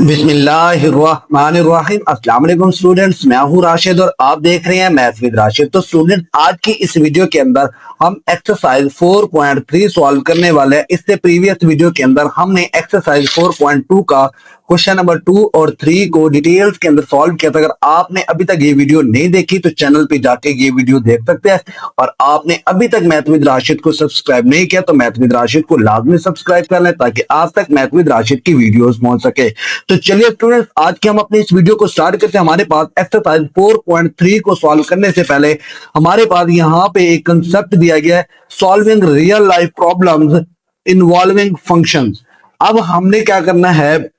बिस्मिल्लाहिर्रहमानिर्रहीम। अस्सलाम वालेकुम स्टूडेंट्स, मैं हूं राशिद और आप देख रहे हैं मैथ्स विद राशिद। तो स्टूडेंट, आज की इस वीडियो के अंदर हम एक्सरसाइज 4.3 सॉल्व करने वाले हैं। इससे प्रीवियस वीडियो के अंदर हमने एक्सरसाइज 4.2 का क्वेश्चन नंबर 2 और 3 को डिटेल्स के अंदर सॉल्व किया था। अगर आपने अभी तक ये वीडियो नहीं देखी तो चैनल पे जाके ये वीडियो देख सकते हैं, और आपने अभी तक मैथ्स विद राशिद को सब्सक्राइब नहीं किया तो मैथ्स विद राशिद को लाजमी सब्सक्राइब कर लें ताकि आप तक मैथ्स विद राशिद की वीडियोस पहुंच सके। तो चलिए स्टूडेंट्स, आज के हम अपने इस वीडियो को स्टार्ट करते हैं। हमारे पास एक्सरसाइज 4.3 को सॉल्व करने से पहले हमारे पास यहाँ पे एक कंसेप्ट दिया गया है, solving real life problems involving functions. अब हमने क्या करना है,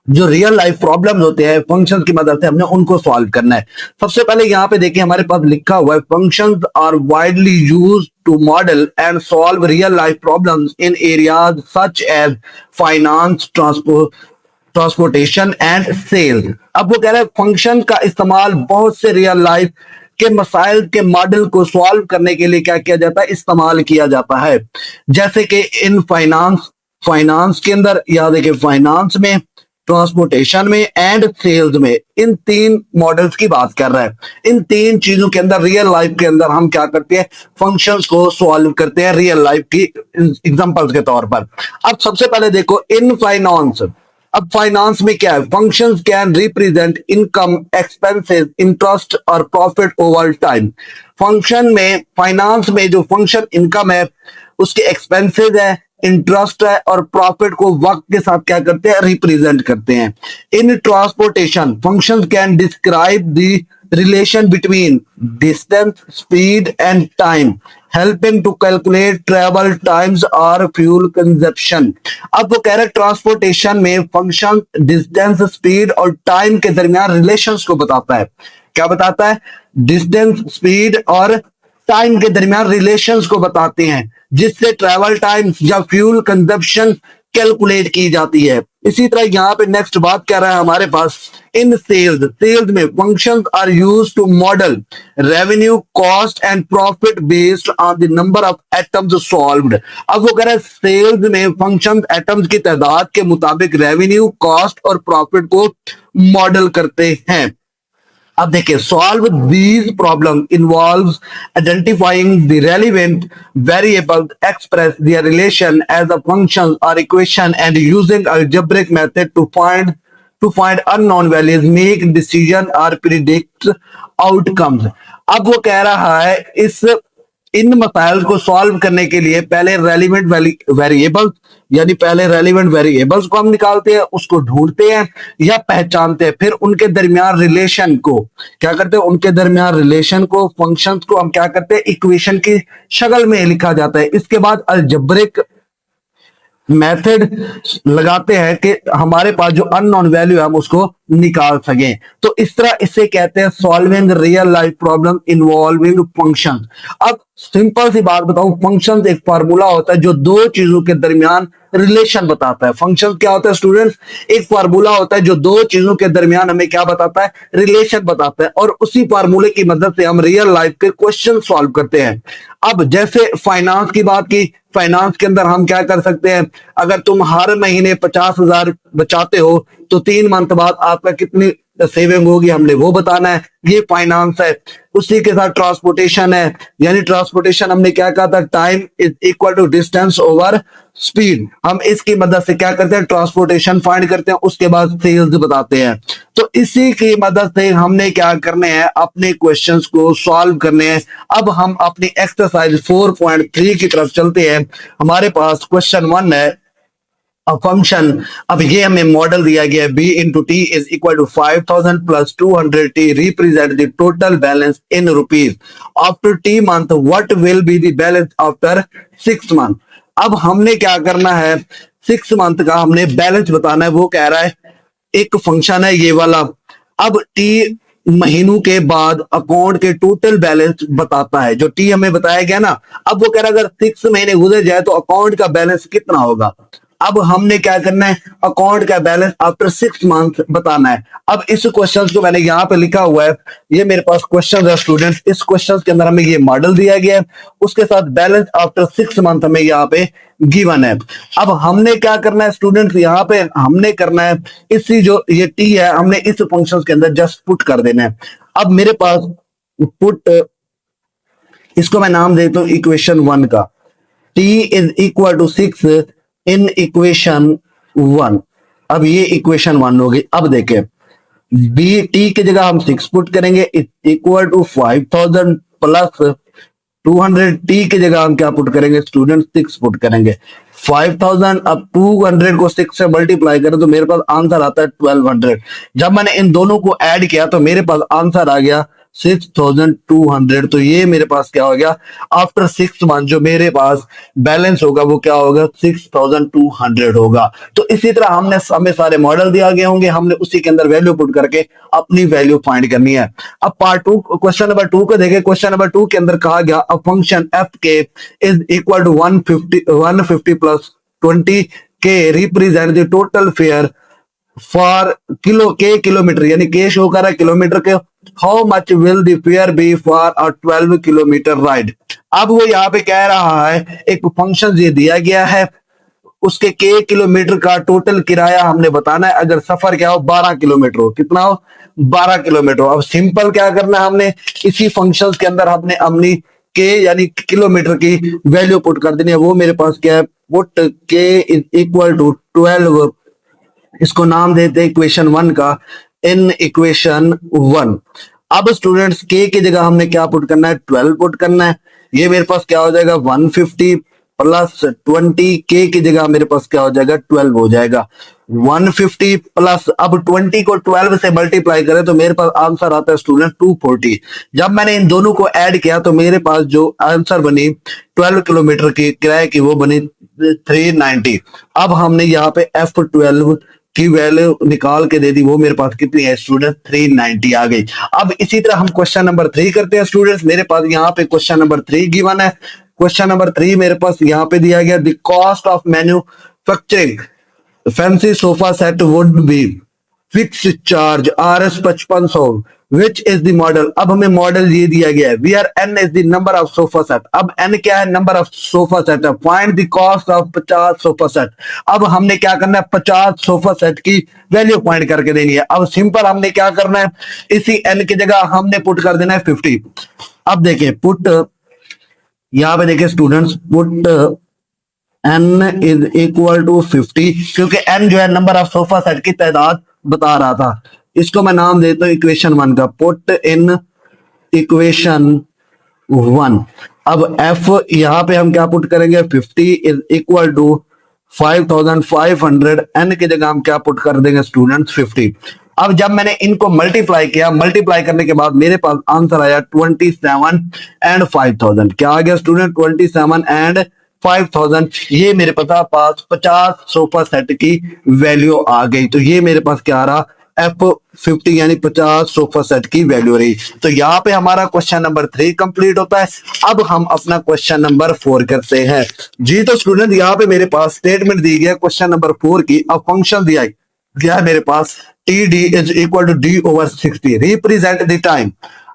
जो रियल लाइफ प्रॉब्लम्स होते हैं फंक्शन की मदद से हमने उनको सॉल्व करना है। सबसे पहले यहाँ पे देखिए, हमारे पास लिखा हुआ है functions are widely used to model and solve real life problems in areas such as finance, transportation and sales. अब वो कह रहे हैं फंक्शन का इस्तेमाल बहुत से रियल लाइफ के मसाइल के मॉडल को सॉल्व करने के लिए क्या किया जाता है, इस्तेमाल किया जाता है। जैसे कि इन फाइनेंस के अंदर, या देखिए फाइनेंस में, ट्रांसपोर्टेशन में एंड सेल्स में, इन तीन मॉडल्स की बात कर रहा है। इन तीन चीजों के अंदर रियल लाइफ के अंदर हम क्या करते हैं, फंक्शंस को सॉल्व करते हैं रियल लाइफ की एग्जांपल्स के तौर पर। अब सबसे पहले देखो इन फाइनेंस। अब फाइनेंस में क्या है, functions can represent income, expenses, interest और प्रॉफिट ओवर टाइम। फंक्शन में, फाइनेंस में जो फंक्शन इनकम है, उसके एक्सपेंसेस है, इंटरेस्ट है और प्रॉफिट को वक्त के साथ क्या करते हैं, रिप्रेजेंट करते हैं। In transportation functions can describe the relation between distance, speed and time, helping to calculate travel times और फ्यूल कंजप्शन। अब वो कह रहे हैं ट्रांसपोर्टेशन में फंक्शन डिस्टेंस, स्पीड और टाइम के दरमियान रिलेशंस को बताता है। क्या बताता है, डिस्टेंस, स्पीड और टाइम के दरमियान रिलेशंस को बताते हैं, जिससे ट्रेवल टाइम्स या फ्यूल कंजप्शन कैलकुलेट की जाती है। इसी तरह यहाँ पे नेक्स्ट बात कर रहा है हमारे पास, इन सेल्स में functions are used to model revenue, cost and profit based on the number of items sold. अब वो कह रहे हैं सेल्स में फंक्शंस एटम्स की तादाद के मुताबिक रेवेन्यू, कॉस्ट और प्रॉफिट को मॉडल करते हैं। अब देखिए, solve these problem involves identifying the relevant variables, express their relation as a function और equation and using algebraic method to find unknown values, make decision और प्रिडिक्ट आउटकम्स। अब वो कह रहा है इन मसाइल को सॉल्व करने के लिए पहले रेलिवेंट वेरिएबल्स, यानी पहले रेलिवेंट वेरिएबल्स को हम निकालते हैं, उसको ढूंढते हैं या पहचानते हैं, फिर उनके दरमियान रिलेशन को क्या करते हैं, उनके दरमियान रिलेशन को, फंक्शंस को हम क्या करते हैं, इक्वेशन की शक्ल में लिखा जाता है। इसके बाद अलजेब्रिक मेथड लगाते हैं कि हमारे पास जो अननोन वैल्यू है हम उसको निकाल सकें। तो इस तरह इसे कहते हैं solving real life problem involving function. अब सिंपल सी बात बताऊं, फंक्शन एक फार्मूला होता है जो दो चीजों के दरमियान रिलेशन बताता है। फंक्शन क्या होता है स्टूडेंट्स, एक फार्मूला होता है जो दो चीजों के दरमियान हमें क्या बताता है, रिलेशन बताता है, और उसी फार्मूले की मदद से हम रियल लाइफ के क्वेश्चन सॉल्व करते हैं। अब जैसे फाइनेंस की बात की, फाइनेंस के अंदर हम क्या कर सकते हैं, अगर तुम हर महीने 50,000 बचाते हो तो 3 मंथ बाद आपका कितनी सेविंग होगी, हमने वो बताना है। ये फाइनेंस है। उसी के साथ ट्रांसपोर्टेशन है, यानी ट्रांसपोर्टेशन हमने क्या कहा था, time is equal to distance over speed. हम इसकी मदद से क्या करते हैं, ट्रांसपोर्टेशन फाइंड करते हैं, उसके बाद सेल्स बताते हैं। तो इसी की मदद से हमने क्या करने हैं, अपने क्वेश्चंस को सॉल्व करने हैं। अब हम अपनी एक्सरसाइज 4.3 की तरफ चलते हैं। हमारे पास क्वेश्चन 1 है, a function। अब ये हमें मॉडल दिया गया है, b into t is equal to 5,000 plus 200t represent the total balance in rupees after t month, what will be the balance after 6 month। अब हमने क्या करना है, 6 मंथ का हमने बैलेंस बताना है। वो कह रहा है एक फंक्शन है ये वाला, अब t महीनों के बाद अकाउंट के टोटल बैलेंस बताता है, जो टी हमें बताया गया ना। अब वो कह रहा है अगर 6 महीने गुजर जाए तो अकाउंट का बैलेंस कितना होगा। अब हमने क्या करना है, अकाउंट का बैलेंस आफ्टर 6 मंथ बताना है। अब इस क्वेश्चन को मैंने यहाँ पे लिखा हुआ है, ये मेरे पास क्वेश्चन है स्टूडेंट्स। इस क्वेश्चन के अंदर हमें ये मॉडल दिया गया है, उसके साथ बैलेंस आफ्टर 6 मंथ हमें यहाँ पे गिवन है। अब हमने क्या करना है स्टूडेंट्स, यहाँ पे हमने करना है इसी जो ये टी है, हमने इस फंक्शन के अंदर जस्ट पुट कर देना है। अब मेरे पास पुट, इसको मैं नाम देता हूं इक्वेशन 1 का, t is equal to 6 in equation 1। अब ये इक्वेशन 1 होगी। अब देखें, बी टी की जगह हम 6 पुट करेंगे, इक्वल टू 5000 प्लस 200। टी की जगह हम क्या पुट करेंगे स्टूडेंट, 6 पुट करेंगे 5000। अब 200 को 6 से मल्टीप्लाई करें तो मेरे पास आंसर आता है 1200। जब मैंने इन दोनों को ऐड किया तो मेरे पास आंसर आ गया 6200। तो ये मेरे पास क्या हो गया, आफ्टर 6 मंथ जो मेरे पास बैलेंस होगा वो क्या होगा, 6200 होगा। तो इसी तरह हमें सारे मॉडल दिया गए होंगे, हमने उसी के अंदर वैल्यू पुट करके अपनी वैल्यू फाइंड करनी है। अब पार्ट 2 क्वेश्चन नंबर 2 को देखें। क्वेश्चन नंबर 2 के अंदर कहा गया a function F K is equal to 150 plus 20 K represent the total fare for kilometer, यानी के शो कर रहा है किलोमीटर के, how much will the fare be for a 12 kilometer ride. अब वो यहाँ पे कह रहा है, एक फंक्शन ये दिया गया है, उसके के किलोमीटर का टोटल किराया हमने बताना है अगर सफर क्या हो 12 किलोमीटर हो। कितना हो, 12 किलोमीटर हो। अब सिंपल क्या करना है, हमने इसी फंक्शन के अंदर हमने अपनी के यानी किलोमीटर की वैल्यू पुट कर देनी है। वो मेरे पास क्या है, पुट के इज इक्वल टू 12, इसको नाम देते हैं इक्वेशन 1 का, इन इक्वेशन 1। अब स्टूडेंट्स के की जगह हमने क्या पुट करना है, 12 पुट करना है। ये मेरे पास क्या हो जाएगा 150 प्लस 20, के की जगह मेरे पास क्या हो जाएगा 12 हो जाएगा। 150 प्लस, अब 20 को 12 से मल्टीप्लाई करें तो मेरे पास आंसर आता है स्टूडेंट 240। जब मैंने इन दोनों को ऐड किया तो मेरे पास जो आंसर बनी 12 किलोमीटर की किराए की वो बनी 390। अब हमने यहाँ पे F12 की वैल्यू निकाल के दे दी, वो मेरे पास कितनी है स्टूडेंट 390 आ गई। अब इसी तरह हम क्वेश्चन नंबर 3 करते हैं स्टूडेंट्स। मेरे पास यहाँ पे क्वेश्चन नंबर 3 गिवन है। क्वेश्चन नंबर 3 मेरे पास यहाँ पे दिया गया, the cost of manufacturing fancy sofa set would be fix charge RS 5500 which is the model. अब हमें मॉडल ये दिया गया है, we are n is the number of sofa set. अब n क्या है, नंबर ऑफ सोफा सेट है। Find the cost of 50 sofa set. अब हमने क्या करना है, 50 सोफा सेट की वैल्यू फाइंड करके देनी है। अब सिंपल हमने क्या करना है, इसी n की जगह हमने पुट कर देना है 50। अब देखिए पुट, यहां पे देखिए students, put n is equal to 50, क्योंकि n जो है नंबर ऑफ सोफा सेट की तादाद बता रहा था। इसको मैं नाम देता हूं इक्वेशन 1 का, पुट इन इक्वेशन 1। अब f यहां पे हम क्या पुट करेंगे, 50 इज इक्वल टू 5500, n की जगह हम क्या पुट कर देंगे स्टूडेंट्स 50। अब जब मैंने इनको मल्टीप्लाई किया, मल्टीप्लाई करने के बाद मेरे पास आंसर आया 27 एंड 5000। क्या आ गया स्टूडेंट, 27 एंड 5000। ये मेरे पास 50 सोफा सेट की वैल्यू आ गई। तो ये मेरे पास क्या आ रहा, F50 यानी 50 सोफा सेट की वैल्यू रही। तो यहाँ पे हमारा क्वेश्चन नंबर 3 कंप्लीट होता है। अब हम अपना क्वेश्चन नंबर 4 करते हैं जी। तो स्टूडेंट यहाँ पे मेरे पास स्टेटमेंट दी गई है क्वेश्चन नंबर 4 की। अब फंक्शन दिया गया है मेरे पास, TD is equal to D/60, represent the time.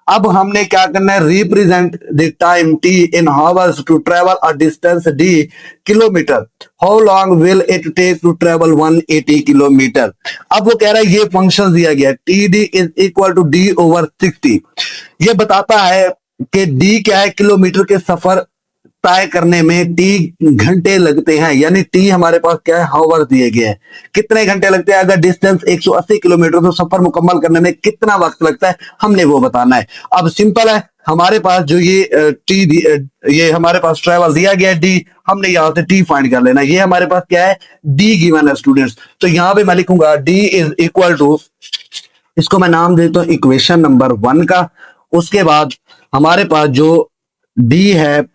अब हमने क्या करना है, represent the time T in hours to travel a distance D kilometre, how long will it take to travel 180 kilometre. अब वो कह रहा है, ये फंक्शन दिया गया TD is equal to D/60। ये बताता है कि D क्या है, किलोमीटर के सफर तय करने में T घंटे लगते हैं, यानी T हमारे पास क्या है, हावर दिए गए हैं। कितने घंटे लगते हैं, अगर डिस्टेंस 180 किलोमीटर तो सफर मुकम्मल करने में कितना वक्त लगता है, हमने वो बताना है। अब सिंपल है, हमारे पास जो ये हमारे पास ट्रेवल दिया गया है D, हमने यहाँ से T फाइंड कर लेना। ये हमारे पास क्या है, D गिवन है स्टूडेंट्स। तो यहाँ पे मैं लिखूंगा D इज इक्वल टू, इसको मैं नाम देता हूं इक्वेशन नंबर 1 का। उसके बाद हमारे पास जो D है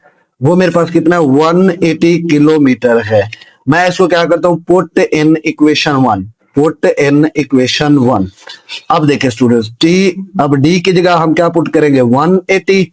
वो मेरे पास कितना 180 किलोमीटर है। मैं इसको क्या करता हूं, put in equation 1, put in equation 1। अब देखिए स्टूडेंट्स, अब D की जगह हम क्या पुट करेंगे 180,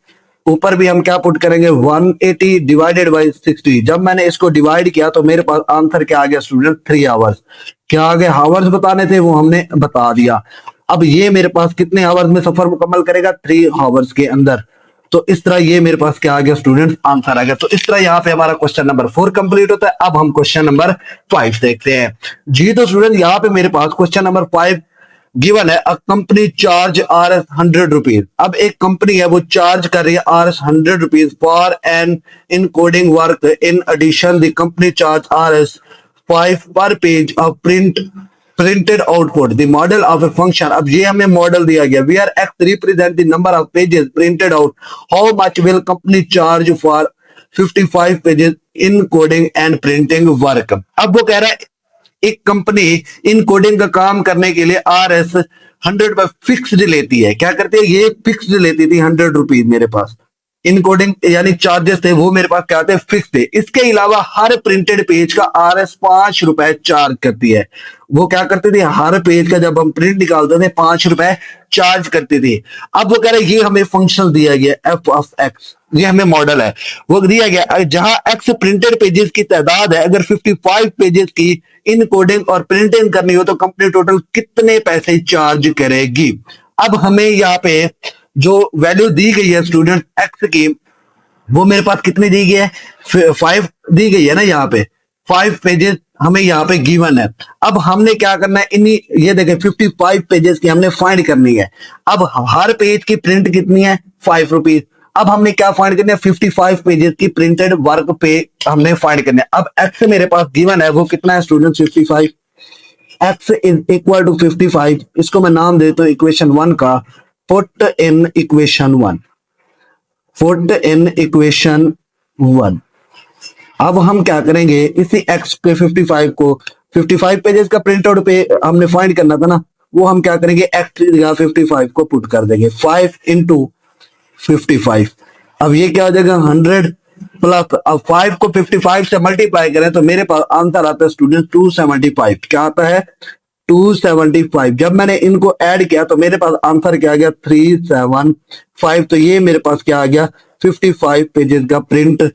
ऊपर भी हम क्या पुट करेंगे 180 डिवाइडेड बाई 60। जब मैंने इसको डिवाइड किया तो मेरे पास आंसर क्या आ गया स्टूडेंट 3 आवर्स। क्या आ गया, हावर्स बताने थे वो हमने बता दिया। अब ये मेरे पास कितने आवर्स में सफर मुकम्मल करेगा, 3 आवर्स के अंदर। तो इस तरह ये मेरे पास क्या आ गया स्टूडेंट, आंसर आ गया। तो इस तरह यहाँ पे हमारा क्वेश्चन नंबर 4 कंप्लीट होता है। अब हम क्वेश्चन नंबर 5 देखते हैं जी। तो स्टूडेंट यहाँ पे मेरे पास क्वेश्चन नंबर 5 गिवन है, a company charge RS 100 rupees. अब एक कंपनी है वो चार्ज कर रही है RS 100 rupees for an encoding work. In addition the company charge RS 5 per page of printed output the model of a function. अब ये हमें मॉडल दिया गया, we are x represent the number of pages printed out, how much will company charge for 55 pages encoding and printing work. अब वो कह रहा है एक कंपनी इन कोडिंग का काम करने के लिए RS 100 पर फिक्स्ड लेती है। क्या करती है, ये फिक्स्ड लेती थी 100 रुपीज मेरे पास। इनकोडिंग यानी चार्जेस थे वो मेरे पास क्या थे, फिक्स थे। इसके अलावा हर प्रिंटेड पेज का RS 5 रुपए चार्ज करती है। वो क्या करते थे, हर पेज का जब हम प्रिंट निकालते थे 5 रुपए चार्ज करते थे। अब वो कह रहे ये हमें फंक्शन दिया गया f ऑफ x, ये हमें मॉडल है वो दिया गया, जहां x प्रिंटेड पेजेस की तादाद है, अगर 55 पेजेस की इनकोडिंग और प्रिंटिंग करनी हो तो कंपनी टोटल कितने पैसे चार्ज करेगी। अब हमें यहाँ पे जो वैल्यू दी गई है स्टूडेंट एक्स की, वो मेरे पास कितनी दी गई है, 5 दी गई है ना। यहाँ पे 5 पेजेस हमें यहाँ पे गिवन है। अब हमने क्या करना है, इन्हीं ये देखें 55 पेजेस की हमने फाइंड करनी है। अब हर पेज की प्रिंट कितनी है, 5 रुपीज। अब हमने क्या फाइंड करना है, 55 पेजेस की प्रिंटेड वर्क पे हमने फाइंड करना है। अब एक्स मेरे पास गिवन है, वो कितना है student 55। X is equal to 55, इसको मैं नाम देता हूं इक्वेशन 1 का, put in equation 1, put in equation 1। अब हम क्या करेंगे, इसी x पे 55 को 55 पेजेस का प्रिंट आउट पे हमने फाइंड करना था ना, वो हम क्या करेंगे x की जगह 55 को पुट कर देंगे, 5 इंटू 55। अब ये क्या हो जाएगा 100 प्लस, अब 5 को 55 से मल्टीप्लाई करें तो मेरे पास आंसर आता है स्टूडेंट 275। क्या आता है 275। जब मैंने इनको ऐड किया तो मेरे पास आंसर क्या आ गया 375। तो ये मेरे पास क्या आ गया 55 पेजेस का प्रिंट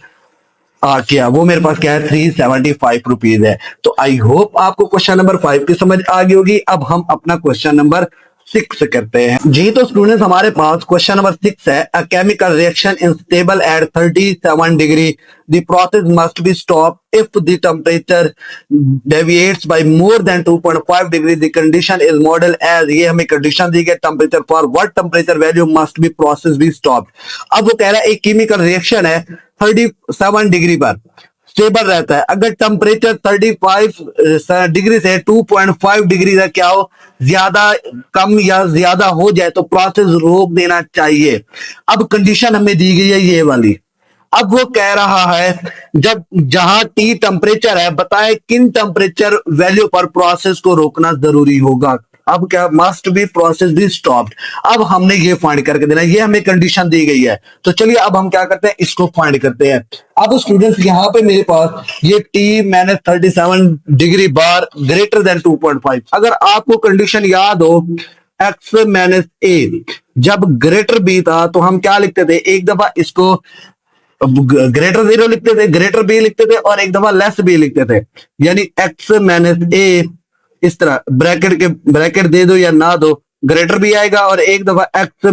आ गया, वो मेरे पास क्या है 375 रुपीज है। तो आई होप आपको क्वेश्चन नंबर 5 की समझ आ गई होगी। अब हम अपना क्वेश्चन नंबर 6 करते हैं जी। तो स्टूडेंट्स हमारे पास क्वेश्चन नंबर 6 है, a chemical reaction in stable at 37 degree, the process must be stop if the temperature deviates by more than 2.5 degree, the condition is model as. ये हमें कंडीशन दी गई, temperature for what temperature value must be process be stop. अब वो कह रहा है एक केमिकल रिएक्शन है 37 डिग्री पर स्टेबल रहता है, अगर टेम्परेचर 35 डिग्री से 2.5 डिग्री तक क्या हो, ज्यादा कम या ज्यादा हो जाए तो प्रोसेस रोक देना चाहिए। अब कंडीशन हमें दी गई है ये वाली। अब वो कह रहा है जब जहां T टेम्परेचर है, बताए किन टेम्परेचर वैल्यू पर प्रोसेस को रोकना जरूरी होगा। अब क्या must be process be stopped. अब हमने ये फाइंड करके देना, ये हमें कंडीशन दी गई है। तो चलिए अब हम क्या करते हैं, इसको फाइंड करते हैं। अब स्टूडेंट्स यहाँ पे मेरे पास ये T - 37 डिग्री बार ग्रेटर देन 2.5। अगर आपको कंडीशन याद हो x - a जब ग्रेटर बी था तो हम क्या लिखते थे, एक दफा इसको ग्रेटर 0 लिखते थे, ग्रेटर बी लिखते थे और एक दफा लेस बी लिखते थे। यानी x - a इस तरह ब्रैकेट दे दो या ना दो, ग्रेटर भी आएगा और एक दफा x -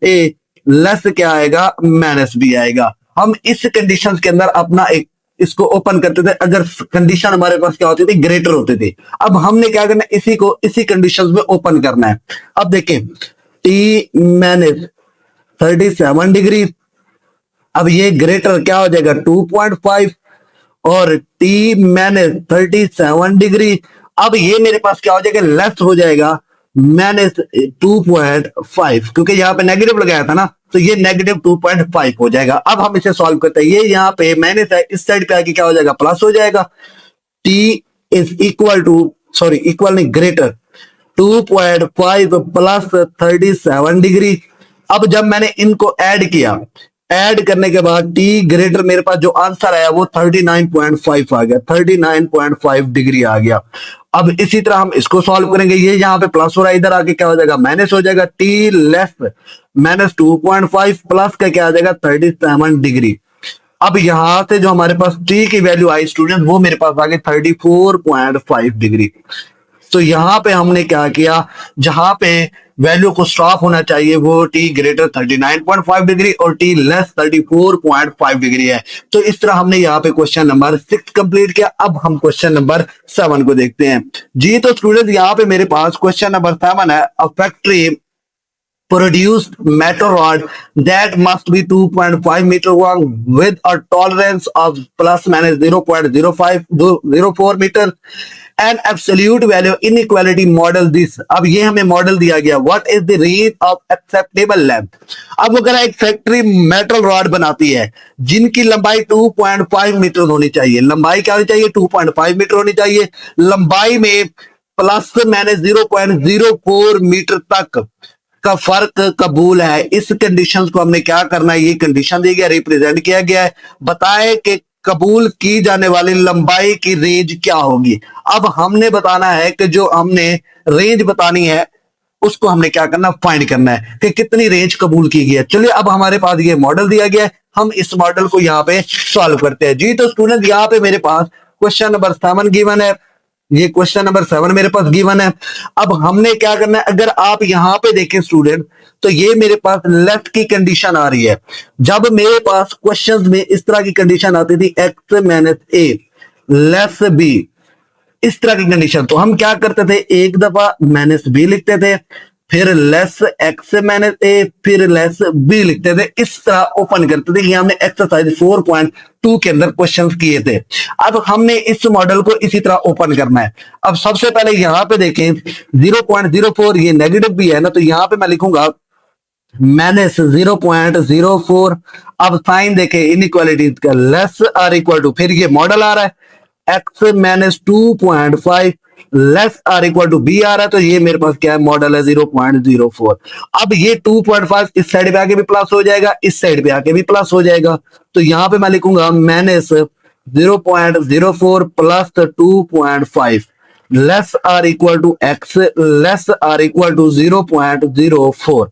a लेस क्या आएगा माइनस बी आएगा। हम इस कंडीशन के अंदर अपना एक इसको ओपन करते थे, अगर कंडीशन हमारे पास क्या होती थी ग्रेटर होती थी। अब हमने क्या करना है, इसी को इसी कंडीशंस में ओपन करना है। अब देखें T - 37 डिग्री, अब ये ग्रेटर क्या हो जाएगा 2.5 और T - 37 डिग्री, अब ये मेरे पास क्या हो जाएगा लेस हो जाएगा -2.5, क्योंकि यहाँ पे नेगेटिव लगाया था ना, तो ये -2.5 हो जाएगा। अब हम इसे सॉल्व करते हैं, ये यहाँ पे माइनस है, इस साइड पे आके क्या हो जाएगा प्लस हो जाएगा। T is equal to, sorry equal नहीं ग्रेटर 2.5 प्लस 37 डिग्री। अब जब मैंने इनको ऐड किया ऐड करने के बाद टी ग्रेटर, मेरे पास जो आंसर आया वो 39.5 आ गया, 39.5 डिग्री आ गया। अब इसी तरह हम इसको सॉल्व करेंगे, ये यहाँ पे प्लस हो रहा है, इधर आके क्या हो जाएगा माइनस हो जाएगा, टी लेस माइनस 2.5 प्लस का क्या आ जाएगा 37 डिग्री। अब यहां से जो हमारे पास टी की वैल्यू आई स्टूडेंट, वो मेरे पास आ गई 34.5 डिग्री। तो यहां पे हमने क्या किया, जहां पे वैल्यू को स्टॉप होना चाहिए वो टी ग्रेटर 39.5 डिग्री और टी लेस 34.5 डिग्री है। तो इस तरह हमने यहाँ पे क्वेश्चन नंबर 6 कंप्लीट किया। अब हम क्वेश्चन नंबर 7 को देखते हैं जी। तो स्टूडेंट यहाँ पे मेरे पास क्वेश्चन नंबर 7 है, a factory produced metal rod that must be 2.5 meter long with a tolerance of plus minus 0.05 04 meter and absolute value inequality model this। अब ये हमें मॉडल दिया गया, what is the range of acceptable length। अब अगर एक factory metal rod बनाती है जिनकी लंबाई 2.5 मीटर होनी चाहिए, लंबाई क्या होनी चाहिए 2.5 मीटर होनी चाहिए, लंबाई में प्लस माइनस 0.04 मीटर तक का फर्क कबूल है। इस कंडीशन को हमने क्या करना है, ये कंडीशन दी गया, रिप्रेजेंट किया गया है, बताए कि कबूल की जाने वाली लंबाई की रेंज क्या होगी। अब हमने बताना है कि जो हमने रेंज बतानी है उसको हमने क्या करना, फाइंड करना है कि कितनी रेंज कबूल की गई है। चलिए अब हमारे पास ये मॉडल दिया गया है, हम इस मॉडल को यहाँ पे सॉल्व करते हैं जी। तो स्टूडेंट यहाँ पे मेरे पास क्वेश्चन नंबर 7 गिवन है, ये क्वेश्चन नंबर 7 मेरे पास गिवन है। अब हमने क्या करना है, अगर आप यहां पे देखें स्टूडेंट, तो ये मेरे पास लेफ्ट की कंडीशन आ रही है। जब मेरे पास क्वेश्चंस में इस तरह की कंडीशन आती थी एक्स माइनस ए लेस बी, इस तरह की कंडीशन, तो हम क्या करते थे, एक दफा माइनस बी लिखते थे, फिर लेस एक्स माइनस ए, फिर लेस बी लिखते थे, इस तरह ओपन करते थे। ये हमने एक्सरसाइज 4.2 के अंदर क्वेश्चंस किए थे। अब हमने इस मॉडल को इसी तरह ओपन करना है। अब सबसे पहले यहां पे देखें 0.04, ये नेगेटिव भी है ना, तो यहां पे मैं लिखूंगा माइनस 0.04। अब साइन देखें इनइक्वालिटी का, लेस आर इक्वल टू, फिर ये मॉडल आ रहा है x minus 2.5 less or equal to b आ रहा है, तो ये मेरे पास क्या है, मॉडल है 0.04। अब ये 2.5 इस साइड पे आके भी प्लस हो जाएगा, इस साइड पे आके भी प्लस हो जाएगा, तो यहां पे मैं लिखूंगा minus 0.04 plus 2.5 less or equal to x less or equal to 0.04।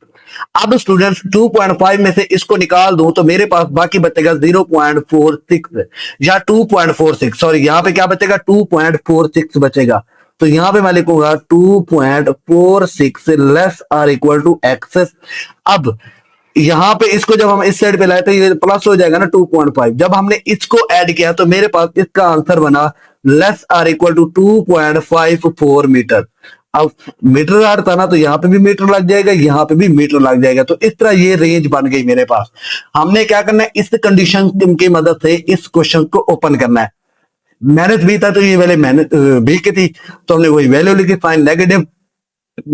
अब स्टूडेंट्स 2.5 में से इसको निकाल दूं तो मेरे पास बाकी बचेगा 0.46 या 2.46, सॉरी यहां पे क्या बचेगा 2.46 बचेगा, तो यहां पे मैं लिखूंगा 2.46 less or equal to x. अब यहां पे इसको जब हम इस साइड पे लाए तो ये प्लस हो जाएगा ना 2.5, जब हमने इसको ऐड किया तो मेरे पास इसका आंसर बना less or equal to 2.54 metre. अब मीटर आर था ना, तो यहाँ पे भी मीटर लग जाएगा, यहाँ पे भी मीटर लग जाएगा, तो इस तरह ये रेंज बन गई मेरे पास। हमने क्या करना है, इस कंडीशन की मदद से इस क्वेश्चन को ओपन करना है। माइनस बी था तो ये वैल्यू माइनस बी की थी, तो हमने वही वैल्यू लिखी, sign negative,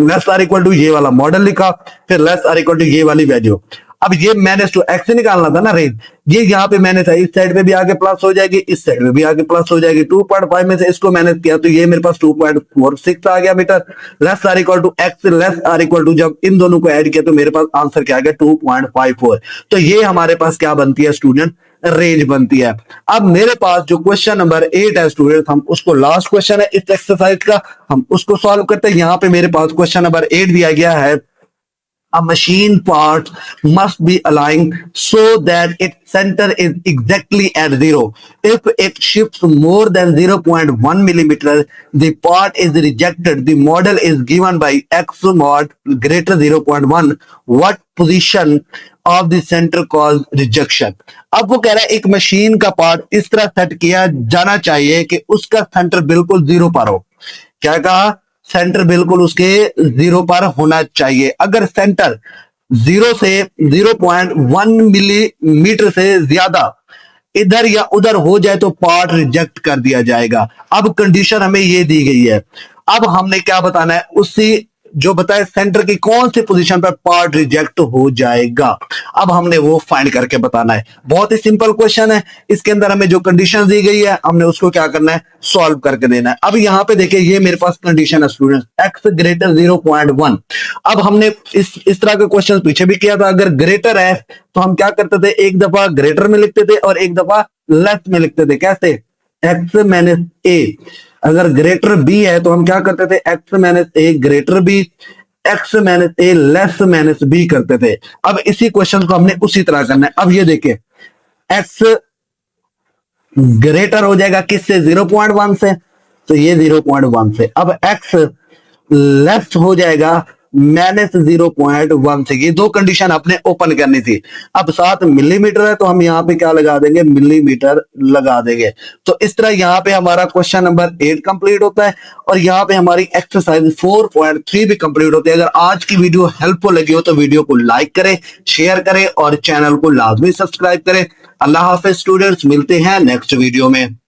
less or equal to ये वाला मॉडल लिखा, फिर लेस आर इक्वल टू ये वाली वैल्यू। अब ये माइनस टू एक्स निकालना था ना रेंज, ये यहाँ पे मैंने था, इस साइड पे भी आगे प्लस हो जाएगी, इस साइड पे भी आगे प्लस हो जाएगी। 2.5 में से इसको मैंने किया तो ये मेरे पास 2.46 आ गया metre, less or equal to x less or equal to, जब इन दोनों को ऐड किया तो मेरे पास आंसर क्या आ गया 2.54। तो ये हमारे पास क्या बनती है स्टूडेंट, रेंज बनती है। अब मेरे पास जो क्वेश्चन नंबर 8 है स्टूडेंट, हम उसको लास्ट क्वेश्चन है इस एक्सरसाइज का, हम उसको सॉल्व करते हैं। यहाँ पे मेरे पास क्वेश्चन नंबर 8 दिया गया है, a machine part must be aligned so that its center is exactly at zero. If it shifts more than 0.1 millimeter, the part is rejected. The model is given by x mod greater 0.1. What position of the center cause rejection? अब वो कह रहा है एक machine का part इस तरह set किया जाना चाहिए कि उसका सेंटर बिल्कुल जीरो पर हो। क्या कहा, सेंटर बिल्कुल उसके जीरो पर होना चाहिए। अगर सेंटर 0 से 0.1 मिलीमीटर से ज्यादा इधर या उधर हो जाए तो पार्ट रिजेक्ट कर दिया जाएगा। अब कंडीशन हमें ये दी गई है, अब हमने क्या बताना है, उसी जो बताए सेंटर की कौन सी पोजीशन पर पार्ट रिजेक्ट हो जाएगा। अब हमने वो फाइंड करके बताना है। बहुत ही सिंपल क्वेश्चन है, इसके अंदर हमें जो कंडीशन दी गई है हमने उसको क्या करना है, सॉल्व करके देना है। अब यहाँ पे देखिए ये मेरे पास कंडीशन है स्टूडेंट, x ग्रेटर 0.1। अब हमने इस तरह के क्वेश्चन पीछे भी किया था। अगर ग्रेटर है तो हम क्या करते थे, एक दफा ग्रेटर में लिखते थे और एक दफा लेस में लिखते थे। कैसे, x माइनस ए। अगर ग्रेटर बी है तो हम क्या करते थे, x माइनस ए ग्रेटर बी, x माइनस ए लेस माइनस बी करते थे। अब इसी क्वेश्चन को हमने उसी तरह करना है। अब ये देखिए x ग्रेटर हो जाएगा किससे, 0.1 से, तो ये 0.1 से। अब x लेस हो जाएगा -0.1 से। ये दो कंडीशन अपने ओपन करनी थी। अब 7 मिलीमीटर है तो हम यहाँ पे क्या लगा देंगे, मिलीमीटर लगा देंगे। तो इस तरह यहाँ पे हमारा क्वेश्चन नंबर 8 कंप्लीट होता है और यहाँ पे हमारी एक्सरसाइज 4.3 भी कंप्लीट होती है। अगर आज की वीडियो हेल्पफुल लगी हो तो वीडियो को लाइक करें, शेयर करें और चैनल को लाजमी सब्सक्राइब करें। अल्लाह हाफिज स्टूडेंट्स, मिलते हैं नेक्स्ट वीडियो में।